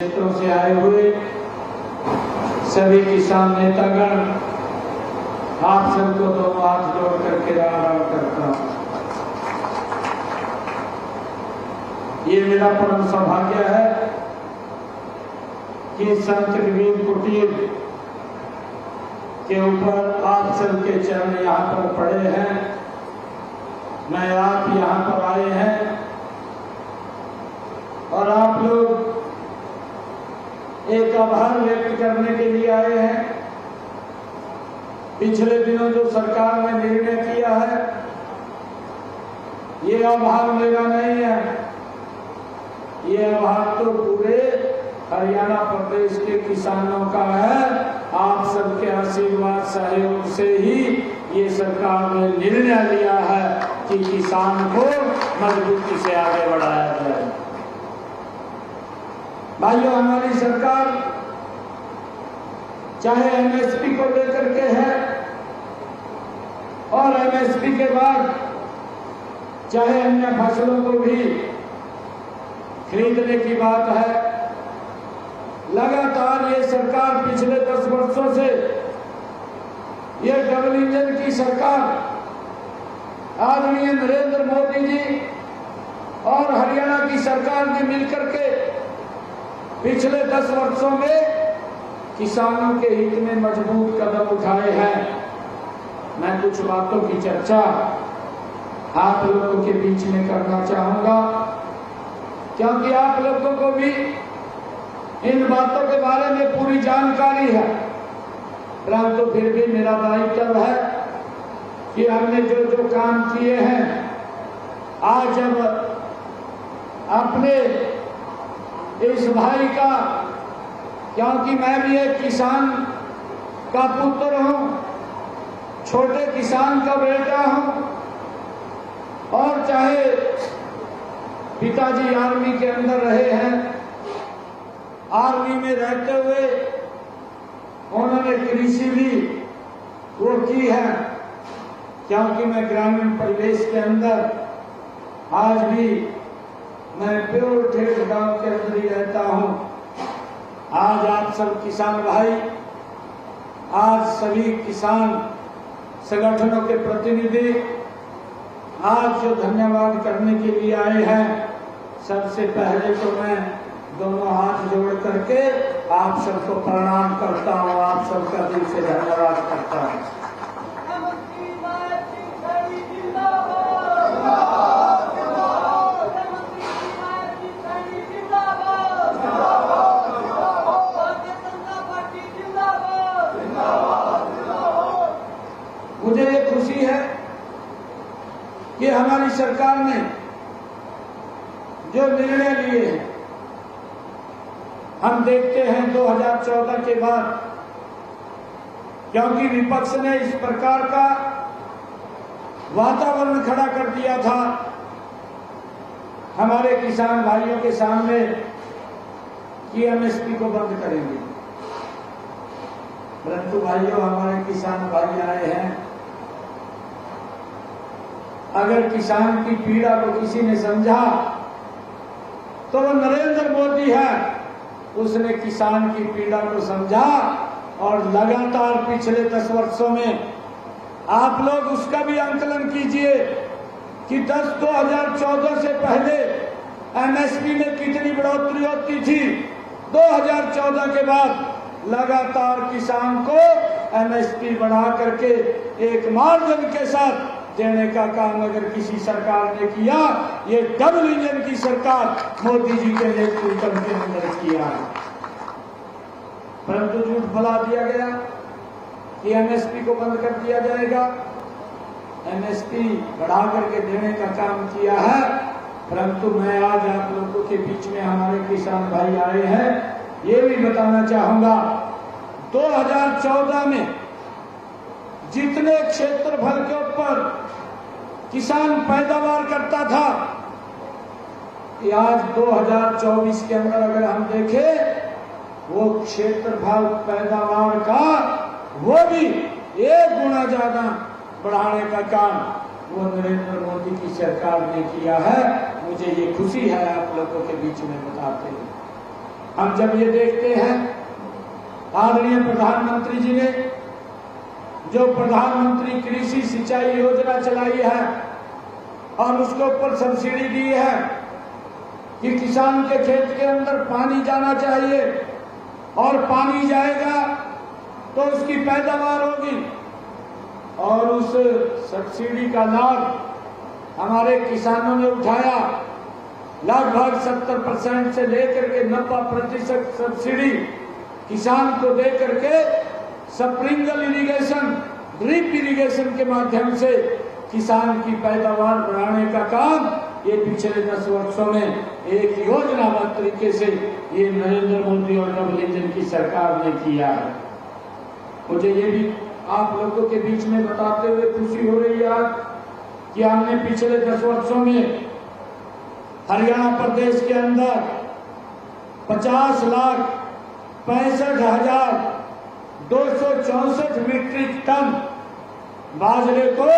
क्षेत्रों से आए हुए सभी किसान नेतागण, आप सबको दोनों हाथ जोड़ करके राम राम करता हूं। ये मेरा परम सौभाग्य है कि संत कबीर कुटीर के ऊपर आप सबके चरण यहाँ पर पड़े हैं। मैं आप यहाँ पर आए हैं और आप लोग एक आभार व्यक्त करने के लिए आए हैं। पिछले दिनों जो सरकार ने निर्णय किया है, ये आभार मेरा नहीं है, ये आभार तो पूरे हरियाणा प्रदेश के किसानों का है। आप सबके आशीर्वाद सहयोग से ही ये सरकार ने निर्णय लिया है कि किसान को मजबूती से आगे बढ़ाया जाए। भाइयों, हमारी सरकार चाहे एमएसपी को लेकर के है और एमएसपी के बाद चाहे अन्य फसलों को भी खरीदने की बात है, लगातार ये सरकार पिछले 10 वर्षों से ये डबल इंजन की सरकार आदरणीय नरेंद्र मोदी जी और हरियाणा की सरकार ने मिलकर के पिछले 10 वर्षों में किसानों के हित में मजबूत कदम उठाए हैं। मैं कुछ बातों की चर्चा आप लोगों के बीच में करना चाहूंगा, क्योंकि आप लोगों को भी इन बातों के बारे में पूरी जानकारी है, परंतु फिर भी मेरा दायित्व है कि हमने जो जो काम किए हैं, आज जब अपने इस भाई का, क्योंकि मैं भी एक किसान का पुत्र हूं, छोटे किसान का बेटा हूं, और चाहे पिताजी आर्मी के अंदर रहे हैं, आर्मी में रहते हुए उन्होंने कृषि भी वो की है, क्योंकि मैं ग्रामीण परिवेश के अंदर आज भी मैं प्योर ठेठ गांव के अंदर ही रहता हूं। आज आप सब किसान भाई, आज सभी किसान संगठनों के प्रतिनिधि आज जो धन्यवाद करने के लिए आए हैं, सबसे पहले तो मैं दोनों हाथ जोड़ करके आप सबको प्रणाम करता हूं, आप सबका दिल से धन्यवाद करता हूं। मुझे ये खुशी है कि हमारी सरकार ने जो निर्णय लिए हैं, हम देखते हैं 2014 के बाद, क्योंकि विपक्ष ने इस प्रकार का वातावरण खड़ा कर दिया था हमारे किसान भाइयों के सामने कि एमएसपी को बंद करेंगे, परंतु भाइयों, हमारे किसान भाई आए हैं। अगर किसान की पीड़ा को किसी ने समझा तो वो नरेंद्र मोदी है। उसने किसान की पीड़ा को समझा और लगातार पिछले 10 वर्षों में आप लोग उसका भी आंकलन कीजिए कि 2014 से पहले एमएसपी में कितनी बढ़ोतरी होती थी। 2014 के बाद लगातार किसान को एमएसपी बढ़ा करके एक मार्जिन के साथ देने का काम अगर किसी सरकार ने किया, ये डबल इंजन की सरकार मोदी जी के नेतृत्व के अंदर किया है। परंतु झूठ फैला दिया गया कि एमएसपी को बंद कर दिया जाएगा, एमएसपी बढ़ा करके देने का काम किया है। परंतु मैं आज आप लोगों के बीच में हमारे किसान भाई आए हैं, ये भी बताना चाहूंगा, 2014 में जितने क्षेत्रफल के ऊपर किसान पैदावार करता था, कि आज 2024 के अंदर अगर हम देखें, वो क्षेत्रफल पैदावार का वो भी 1 गुना ज्यादा बढ़ाने का काम वो नरेंद्र मोदी की सरकार ने किया है। मुझे ये खुशी है आप लोगों के बीच में बताते हुए। हम जब ये देखते हैं आदरणीय प्रधानमंत्री जी ने जो प्रधानमंत्री कृषि सिंचाई योजना चलाई है और उसके ऊपर सब्सिडी दी है कि किसान के खेत के अंदर पानी जाना चाहिए और पानी जाएगा तो उसकी पैदावार होगी, और उस सब्सिडी का लाभ हमारे किसानों ने उठाया। लगभग 70% से लेकर के 90% सब्सिडी किसान को दे करके स्प्रिंकल इरिगेशन, ड्रिप इरिगेशन के माध्यम से किसान की पैदावार बढ़ाने का काम ये पिछले 10 वर्षों में एक योजनाबद्ध तरीके से ये नरेंद्र मोदी और डबल इंजन की सरकार ने किया है। मुझे ये भी आप लोगों के बीच में बताते हुए खुशी हो रही है आज कि हमने पिछले 10 वर्षों में हरियाणा प्रदेश के अंदर 50,65,264 मीट्रिक टन बाजरे को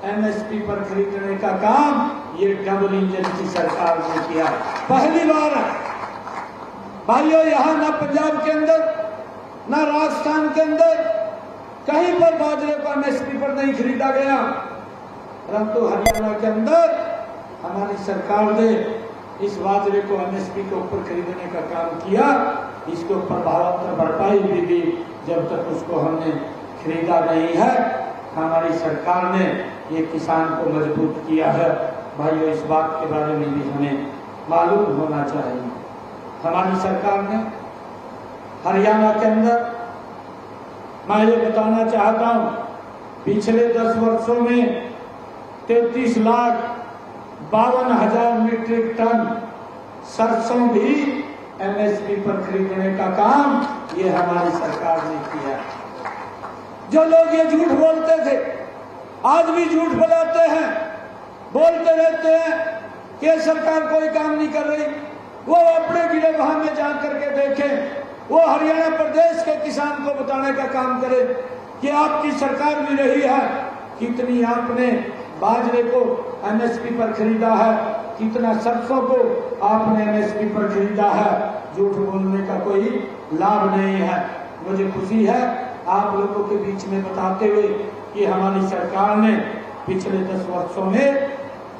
एमएसपी पर खरीदने का काम ये डबल इंजन की सरकार ने किया। पहली बार भाइयों, यहां ना पंजाब के अंदर ना राजस्थान के अंदर कहीं पर बाजरे को एमएसपी पर नहीं खरीदा गया, परंतु हरियाणा के अंदर हमारी सरकार ने इस बाजरे को एमएसपी के ऊपर खरीदने का काम किया। इसके ऊपर भावांतर भरपाई भी दी जब तक उसको हमने खरीदा नहीं है। हमारी सरकार ने ये किसान को मजबूत किया है। भाइयों, इस बात के बारे में भी हमें मालूम होना चाहिए। हमारी सरकार ने हरियाणा के अंदर, मैं ये बताना चाहता हूँ, पिछले 10 वर्षों में 33,52,000 मीट्रिक टन सरसों भी एमएसपी पर खरीदने का काम ये हमारी सरकार ने किया। जो लोग ये झूठ बोलते थे, आज भी झूठ बोलते हैं, बोलते रहते हैं कि सरकार कोई काम नहीं कर रही। वो अपने गिरेबान में जा करके देखें, वो हरियाणा प्रदेश के किसान को बताने का काम करे कि आपकी सरकार भी रही है, कितनी आपने बाजरे को एमएसपी पर खरीदा है, कितना सरसों को आपने एमएसपी पर खरीदा है। झूठ बोलने का कोई लाभ नहीं है। मुझे खुशी है आप लोगों के बीच में बताते हुए कि हमारी सरकार ने पिछले 10 वर्षों में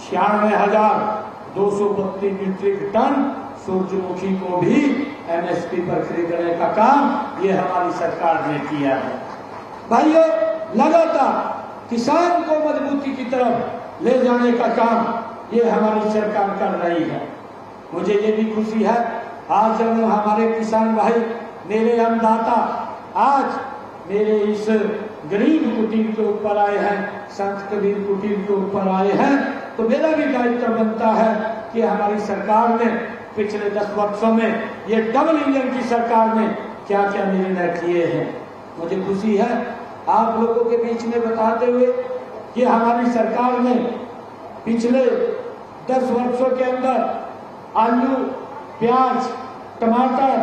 96,232 मीट्रिक टन सूरजमुखी को भी एमएसपी पर खरीदने का काम ये हमारी सरकार ने किया है। भाइयों, लगातार किसान को मजबूती की तरफ ले जाने का काम ये हमारी सरकार कर रही है। मुझे ये भी खुशी है आज जब हमारे किसान भाई, मेरे अन्नदाता आज मेरे इस गरीब कुटीर के ऊपर आए हैं, संत कबीर कुटीर के ऊपर आए हैं, तो मेरा भी दायित्व बनता है कि हमारी सरकार ने पिछले 10 वर्षों में ये डबल इंजन की सरकार ने क्या क्या निर्णय किए हैं। मुझे खुशी है आप लोगों के बीच में बताते हुए कि हमारी सरकार ने पिछले 10 वर्षों के अंदर आलू, प्याज, टमाटर,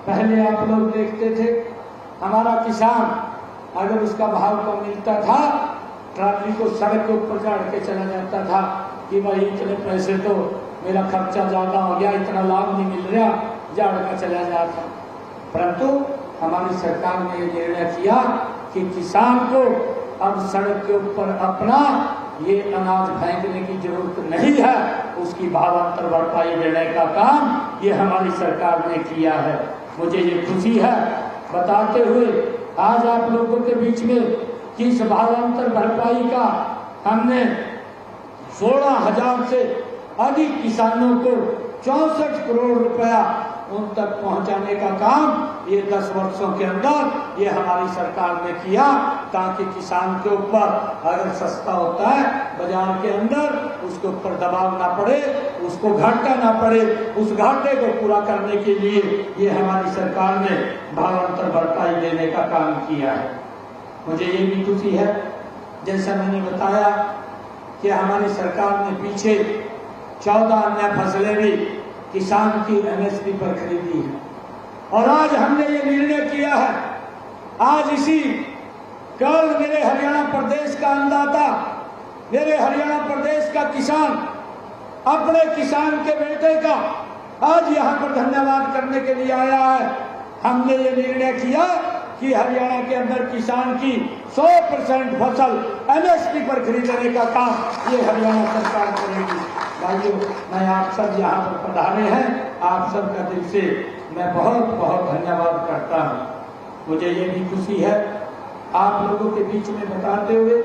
पहले आप लोग देखते थे हमारा किसान अगर उसका भाव कम मिलता था, ट्रॉली को सड़क के ऊपर चढ़ के चला जाता था कि भाई इतने पैसे तो मेरा खर्चा ज्यादा हो गया, इतना लाभ नहीं मिल रहा, झाड़ का चला जाता। परंतु हमारी सरकार ने ये निर्णय किया कि किसान को अब सड़क के ऊपर अपना ये अनाज फेंकने की जरूरत नहीं है, उसकी भावांतर भरपाई देने का काम ये हमारी सरकार ने किया है। मुझे ये खुशी है बताते हुए आज आप लोगों के बीच में कि इस भावांतर भरपाई का हमने 16,000 से अधिक किसानों को 64 करोड़ रुपया उन तक पहुंचाने का काम ये 10 वर्षों के अंदर ये हमारी सरकार ने किया, ताकि किसान के ऊपर अगर सस्ता होता है बाजार के अंदर, उसके ऊपर दबाव ना पड़े, उसको घाटा ना पड़े। उस घाटे को पूरा करने के लिए ये हमारी सरकार ने भावांतर भरपाई देने का काम किया है। मुझे ये भी खुशी है, जैसा मैंने बताया कि हमारी सरकार ने पीछे 14 अन्य फसलें भी किसान की एमएसपी पर खरीदी है, और आज हमने ये निर्णय किया है। आज इसी कल मेरे हरियाणा प्रदेश का अन्नदाता, मेरे हरियाणा प्रदेश का किसान अपने किसान के बेटे का, आज यहाँ पर धन्यवाद करने के लिए आया है। हमने ये निर्णय किया कि हरियाणा के अंदर किसान की 100% फसल MSP पर खरीदने का काम ये हरियाणा सरकार करेगी। भाइयों, मैं आप सब यहाँ पर पधारे हैं, आप सब का दिल से मैं बहुत बहुत धन्यवाद करता हूँ। मुझे ये भी खुशी है आप लोगों के बीच में बताते हुए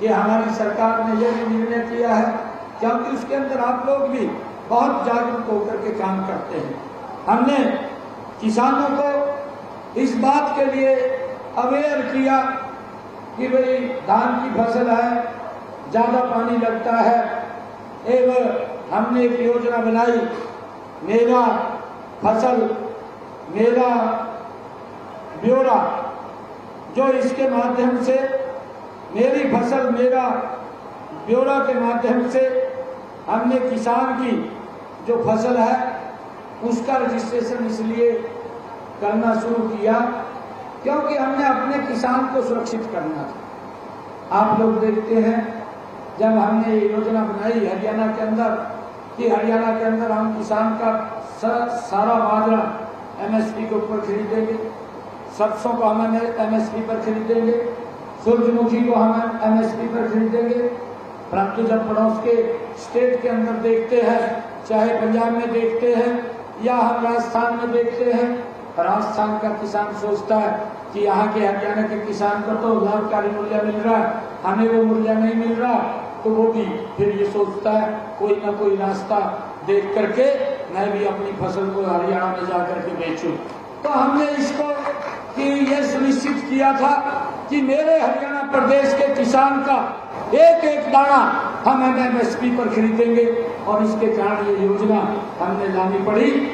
कि हमारी सरकार ने यह भी निर्णय किया है, क्योंकि उसके अंदर आप लोग भी बहुत जागरूक होकर के काम करते हैं। हमने किसानों को इस बात के लिए अवेयर किया कि भाई धान की फसल है, ज़्यादा पानी लगता है, एवं हमने एक योजना बनाई, मेरा फसल मेरा ब्यौरा, जो इसके माध्यम से मेरी फसल मेरा ब्यौरा के माध्यम से हमने किसान की जो फसल है उसका रजिस्ट्रेशन इसलिए करना शुरू किया क्योंकि हमने अपने किसान को सुरक्षित करना था। आप लोग देखते हैं जब हमने ये योजना बनाई हरियाणा के अंदर कि हरियाणा के अंदर हम किसान का सारा बाजरा MSP के ऊपर खरीदेंगे, सरसों को हम MSP पर खरीदेंगे, सूरजमुखी को हम MSP पर खरीदेंगे। परंतु जब पड़ोस के स्टेट के अंदर देखते हैं, चाहे पंजाब में देखते हैं या हम राजस्थान में देखते हैं, राजस्थान का किसान सोचता है कि यहाँ के हरियाणा के किसान को तो लाभकारी मूल्य मिल रहा है, हमें वो मूल्य नहीं मिल रहा, तो वो भी फिर ये सोचता है कोई ना कोई रास्ता देख करके मैं भी अपनी फसल को हरियाणा में जा करके बेचूं। तो हमने इसको कि ये सुनिश्चित किया था कि मेरे हरियाणा प्रदेश के किसान का एक एक दाना हम MSP पर खरीदेंगे और इसके कारण ये योजना हमने लानी पड़ी।